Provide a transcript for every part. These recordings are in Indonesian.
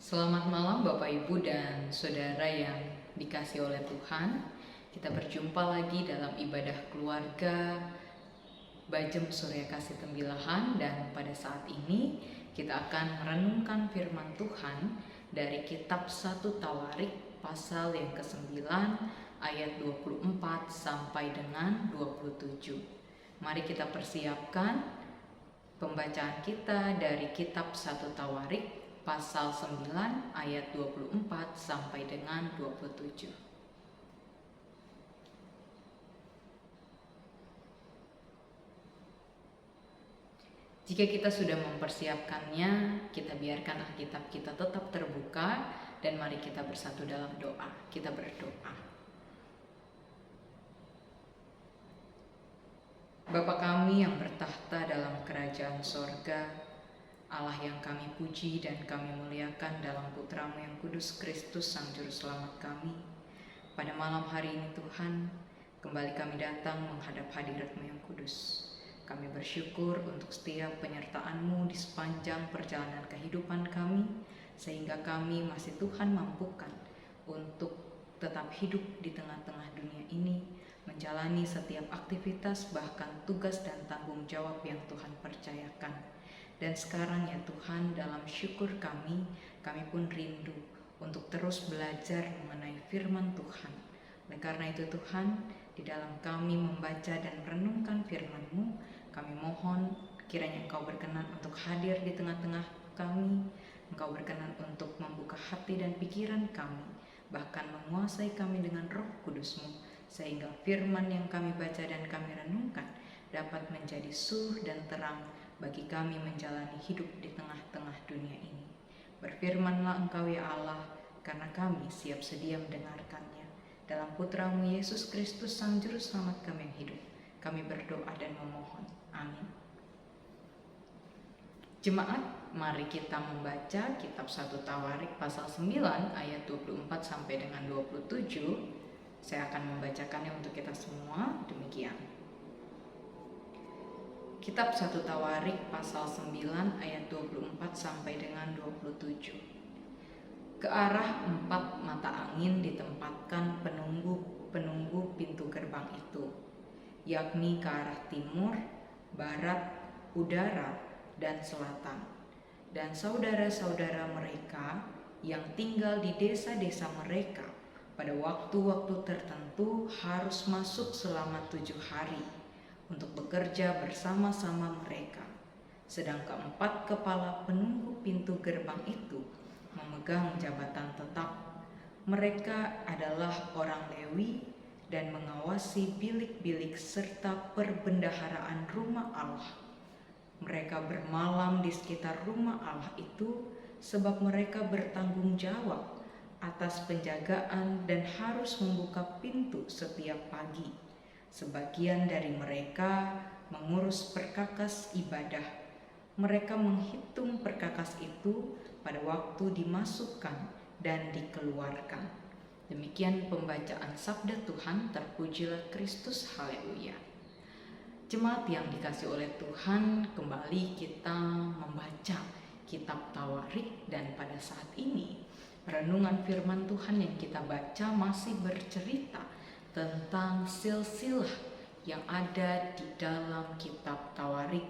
Selamat malam Bapak Ibu dan Saudara yang dikasihi oleh Tuhan. Kita berjumpa lagi dalam ibadah keluarga Bajem Surya Kasih Tembilahan, dan pada saat ini kita akan merenungkan firman Tuhan dari kitab 1 Tawarik pasal yang ke-9 ayat 24 sampai dengan 27. Mari kita persiapkan pembacaan kita dari kitab 1 Tawarik pasal 9 ayat 24 sampai dengan 27. Jika kita sudah mempersiapkannya, kita biarkan Alkitab kita tetap terbuka dan mari kita bersatu dalam doa. Kita berdoa. Bapa kami yang bertahta dalam kerajaan sorga, Allah yang kami puji dan kami muliakan dalam Putra-Mu yang kudus, Kristus Sang Juru Selamat kami. Pada malam hari ini Tuhan, kembali kami datang menghadap hadirat-Mu yang kudus. Kami bersyukur untuk setiap penyertaan-Mu di sepanjang perjalanan kehidupan kami, sehingga kami masih Tuhan mampukan untuk tetap hidup di tengah-tengah dunia ini, menjalani setiap aktivitas bahkan tugas dan tanggung jawab yang Tuhan percayakan. Dan sekarang ya Tuhan, dalam syukur kami pun rindu untuk terus belajar mengenai firman Tuhan. Oleh karena itu Tuhan, di dalam kami membaca dan merenungkan firman-Mu, kami mohon kiranya Engkau berkenan untuk hadir di tengah-tengah kami. Engkau berkenan untuk membuka hati dan pikiran kami, bahkan menguasai kami dengan Roh Kudus-Mu, sehingga firman yang kami baca dan kami renungkan dapat menjadi suluh dan terang bagi kami menjalani hidup di tengah-tengah dunia ini. Berfirmanlah Engkau ya Allah, karena kami siap sedia mendengarkannya. Dalam Putra-Mu Yesus Kristus Sang Juru Selamat kami yang hidup, kami berdoa dan memohon. Amin. Jemaat, mari kita membaca kitab 1 Tawarik pasal 9 ayat 24 sampai dengan 27. Saya akan membacakannya untuk kita semua. Demikian. Kitab 1 Tawarik pasal 9 ayat 24 sampai dengan 27. Ke arah 4 mata angin ditempatkan penunggu pintu gerbang itu, yakni ke arah timur, barat, udara, dan selatan. Dan saudara-saudara mereka yang tinggal di desa-desa mereka pada waktu-waktu tertentu harus masuk selama 7 hari untuk bekerja bersama-sama mereka. Sedang keempat kepala penunggu pintu gerbang itu memegang jabatan tetap. Mereka adalah orang Lewi dan mengawasi bilik-bilik serta perbendaharaan rumah Allah. Mereka bermalam di sekitar rumah Allah itu sebab mereka bertanggung jawab atas penjagaan dan harus membuka pintu setiap pagi. Sebagian dari mereka mengurus perkakas ibadah. Mereka menghitung perkakas itu pada waktu dimasukkan dan dikeluarkan. Demikian pembacaan sabda Tuhan. Terpujilah Kristus, haleluya. Jemaat yang dikasihi oleh Tuhan, kembali kita membaca kitab Tawarik, dan pada saat ini renungan firman Tuhan yang kita baca masih bercerita tentang silsilah yang ada di dalam kitab Tawarik.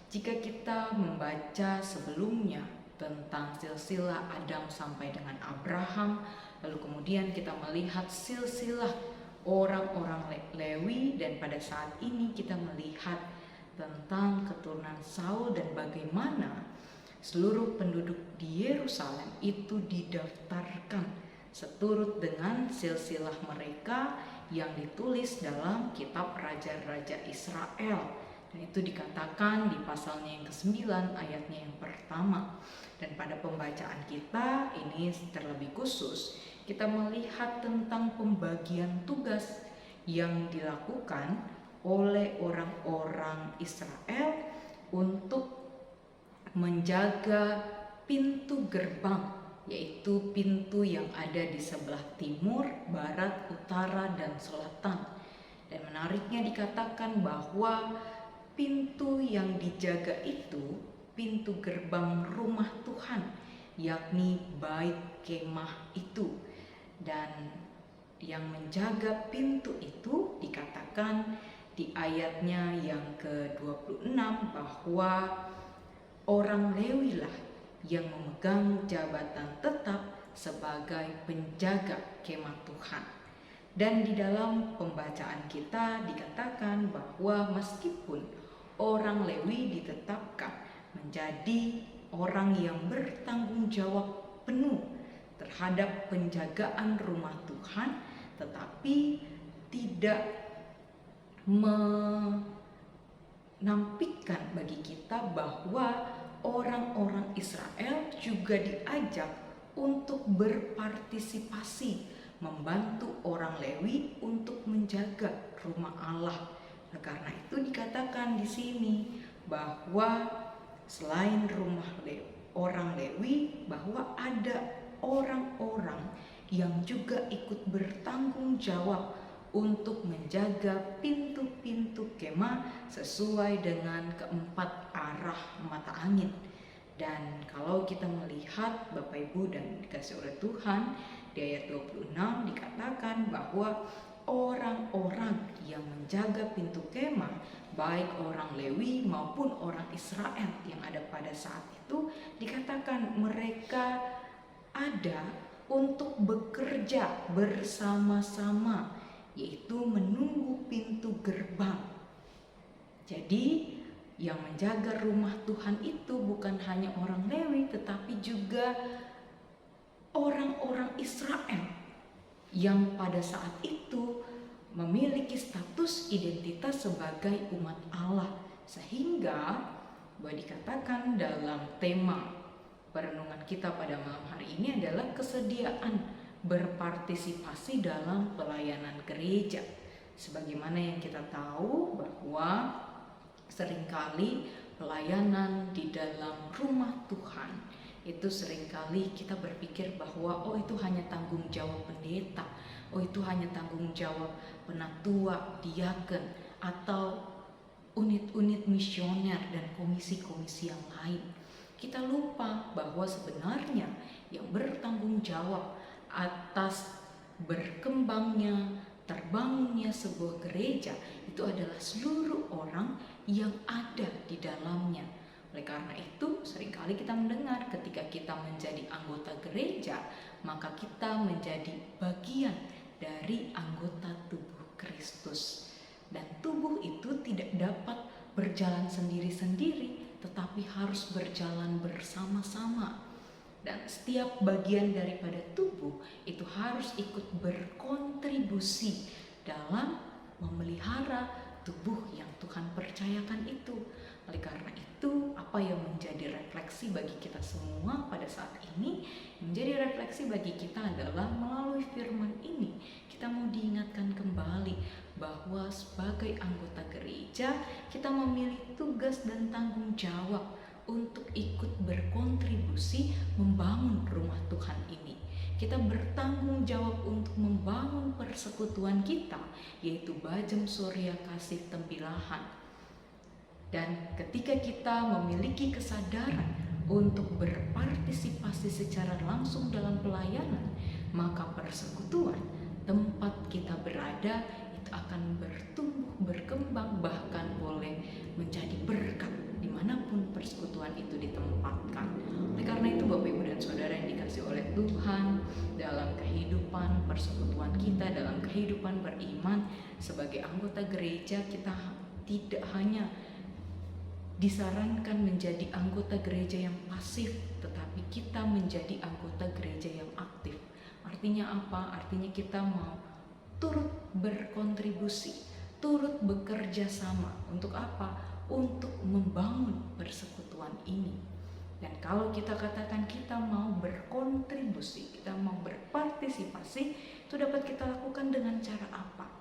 Jika kita membaca sebelumnya tentang silsilah Adam sampai dengan Abraham, lalu kemudian kita melihat silsilah orang-orang Lewi, dan pada saat ini kita melihat tentang keturunan Saul dan bagaimana seluruh penduduk di Yerusalem itu didaftarkan seturut dengan silsilah mereka yang ditulis dalam kitab Raja-Raja Israel. Dan itu dikatakan di pasalnya yang ke-9 ayatnya yang pertama. Dan pada pembacaan kita ini terlebih khusus, kita melihat tentang pembagian tugas yang dilakukan oleh orang-orang Israel untuk menjaga pintu gerbang, yaitu pintu yang ada di sebelah timur, barat, utara, dan selatan. Dan menariknya dikatakan bahwa pintu yang dijaga itu pintu gerbang rumah Tuhan, yakni bait kemah itu. Dan yang menjaga pintu itu dikatakan di ayatnya yang ke-26 bahwa orang Lewi lah yang memegang jabatan tetap sebagai penjaga kemah Tuhan. Dan di dalam pembacaan kita dikatakan bahwa meskipun orang Lewi ditetapkan menjadi orang yang bertanggung jawab penuh terhadap penjagaan rumah Tuhan, tetapi tidak menampikkan bagi kita bahwa orang-orang Israel juga diajak untuk berpartisipasi membantu orang Lewi untuk menjaga rumah Allah. Nah, karena itu dikatakan di sini bahwa selain rumah orang Lewi, bahwa ada orang-orang yang juga ikut bertanggung jawab untuk menjaga pintu-pintu kemah sesuai dengan keempat arah mata angin. Dan kalau kita melihat Bapak Ibu dan dikasih oleh Tuhan, di ayat 26 dikatakan bahwa orang-orang yang menjaga pintu kemah, baik orang Lewi maupun orang Israel yang ada pada saat itu, dikatakan mereka ada untuk bekerja bersama-sama, yaitu menunggu pintu gerbang. Jadi yang menjaga rumah Tuhan itu bukan hanya orang Lewi, tetapi juga orang-orang Israel yang pada saat itu memiliki status identitas sebagai umat Allah. Sehingga boleh dikatakan dalam tema perenungan kita pada malam hari ini adalah kesediaan berpartisipasi dalam pelayanan gereja. Sebagaimana yang kita tahu bahwa seringkali pelayanan di dalam rumah Tuhan itu seringkali kita berpikir bahwa itu hanya tanggung jawab pendeta, itu hanya tanggung jawab penatua, diaken, atau unit-unit misioner dan komisi-komisi yang lain. Kita lupa bahwa sebenarnya yang bertanggung jawab atas berkembangnya, terbangunnya sebuah gereja itu adalah seluruh orang yang ada di dalamnya. Oleh karena itu, seringkali kita mendengar ketika kita menjadi anggota gereja, maka kita menjadi bagian dari anggota tubuh Kristus. Dan tubuh itu tidak dapat berjalan sendiri-sendiri, tetapi harus berjalan bersama-sama. Dan setiap bagian daripada tubuh itu harus ikut berkontribusi dalam memelihara tubuh yang Tuhan percayakan itu. Oleh karena itu, apa yang menjadi refleksi bagi kita semua pada saat ini, menjadi refleksi bagi kita adalah melalui firman ini, kita mau diingatkan kembali bahwa sebagai anggota gereja, kita memiliki tugas dan tanggung jawab untuk ikut berkontribusi membangun rumah Tuhan ini. Kita bertanggung jawab untuk membangun persekutuan kita, yaitu Bajem Surya Kasih Tembilahan. Dan ketika kita memiliki kesadaran untuk berpartisipasi secara langsung dalam pelayanan, maka persekutuan tempat kita berada itu akan bertumbuh, berkembang, bahkan boleh menjadi berkat dimanapun persekutuan itu ditempatkan. Oleh karena itu Bapak Ibu dan Saudara yang dikasih oleh Tuhan, dalam kehidupan persekutuan kita, dalam kehidupan beriman sebagai anggota gereja, kita tidak hanya disarankan menjadi anggota gereja yang pasif, tetapi kita menjadi anggota gereja yang aktif. Artinya apa? Artinya kita mau turut berkontribusi, turut bekerja sama. Untuk apa? Untuk membangun persekutuan ini. Dan kalau kita katakan kita mau berkontribusi, kita mau berpartisipasi, itu dapat kita lakukan dengan cara apa?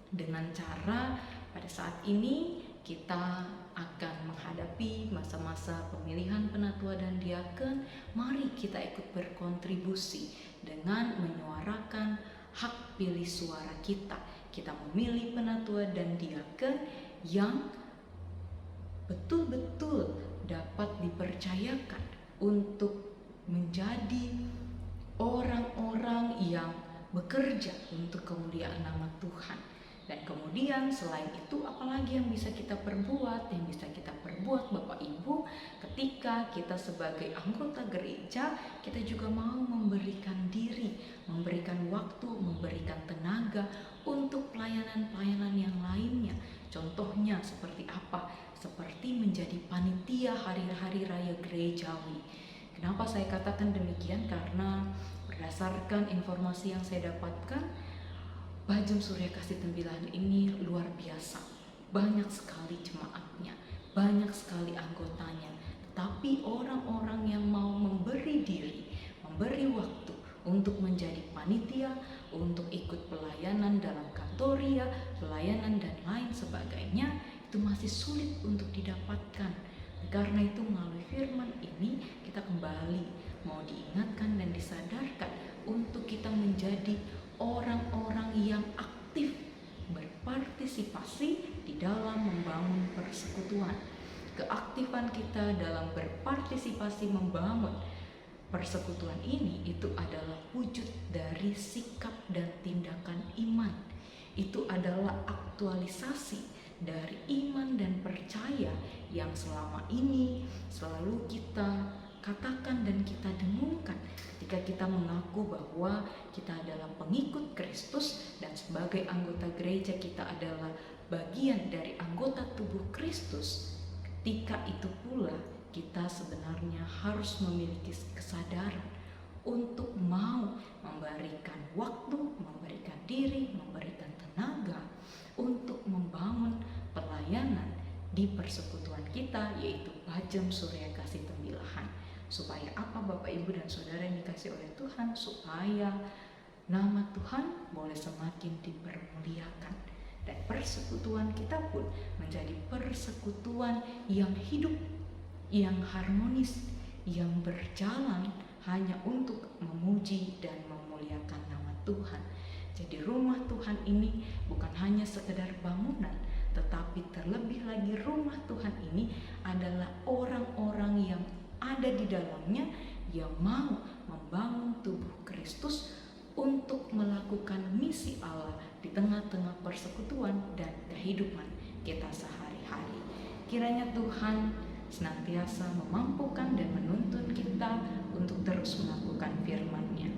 Dengan cara pada saat ini kita akan menghadapi masa-masa pemilihan penatua dan diaken. Mari kita ikut berkontribusi dengan menyuarakan hak pilih suara kita. Kita memilih penatua dan diaken yang betul-betul dapat dipercayakan untuk menjadi orang-orang yang bekerja untuk kemuliaan nama Tuhan. Dan kemudian selain itu apalagi yang bisa kita perbuat? Yang bisa kita perbuat Bapak Ibu, ketika kita sebagai anggota gereja, kita juga mau memberikan diri, memberikan waktu, memberikan tenaga untuk pelayanan-pelayanan yang lainnya. Contohnya seperti apa? Seperti menjadi panitia hari-hari raya gerejawi. Kenapa saya katakan demikian? Karena berdasarkan informasi yang saya dapatkan, Bajang Surya Kasih Tembilahan ini luar biasa. Banyak sekali jemaatnya, banyak sekali anggotanya. Tetapi orang-orang yang mau memberi diri, memberi waktu untuk menjadi panitia, untuk ikut pelayanan dalam kantoria, pelayanan dan lain sebagainya, itu masih sulit untuk didapatkan. Karena itu melalui firman ini kita kembali mau diingatkan dan disadarkan untuk kita menjadi orang-orang yang aktif berpartisipasi di dalam membangun persekutuan. Keaktifan kita dalam berpartisipasi membangun persekutuan ini itu adalah wujud dari sikap dan tindakan iman. Itu adalah aktualisasi dari iman dan percaya yang selama ini selalu kita katakan dan kita dengungkan ketika kita mengaku bahwa kita adalah pengikut Kristus dan sebagai anggota gereja kita adalah bagian dari anggota tubuh Kristus. Ketika itu pula kita sebenarnya harus memiliki kesadaran untuk mau memberikan waktu, memberikan diri, memberikan tenaga untuk membangun pelayanan di persekutuan kita, yaitu Bajang Surya Kasih Tembilahan. Supaya apa Bapak Ibu dan Saudara yang dikasih oleh Tuhan? Supaya nama Tuhan boleh semakin dipermuliakan dan persekutuan kita pun menjadi persekutuan yang hidup, yang harmonis, yang berjalan hanya untuk memuji dan memuliakan nama Tuhan. Jadi rumah Tuhan ini bukan hanya sekedar bangunan, tetapi terlebih lagi rumah Tuhan ini adalah orang-orang yang ada di dalamnya yang mau membangun tubuh Kristus untuk melakukan misi Allah di tengah-tengah persekutuan dan kehidupan kita sehari-hari. Kiranya Tuhan senantiasa memampukan dan menuntun kita untuk terus melakukan firman-Nya.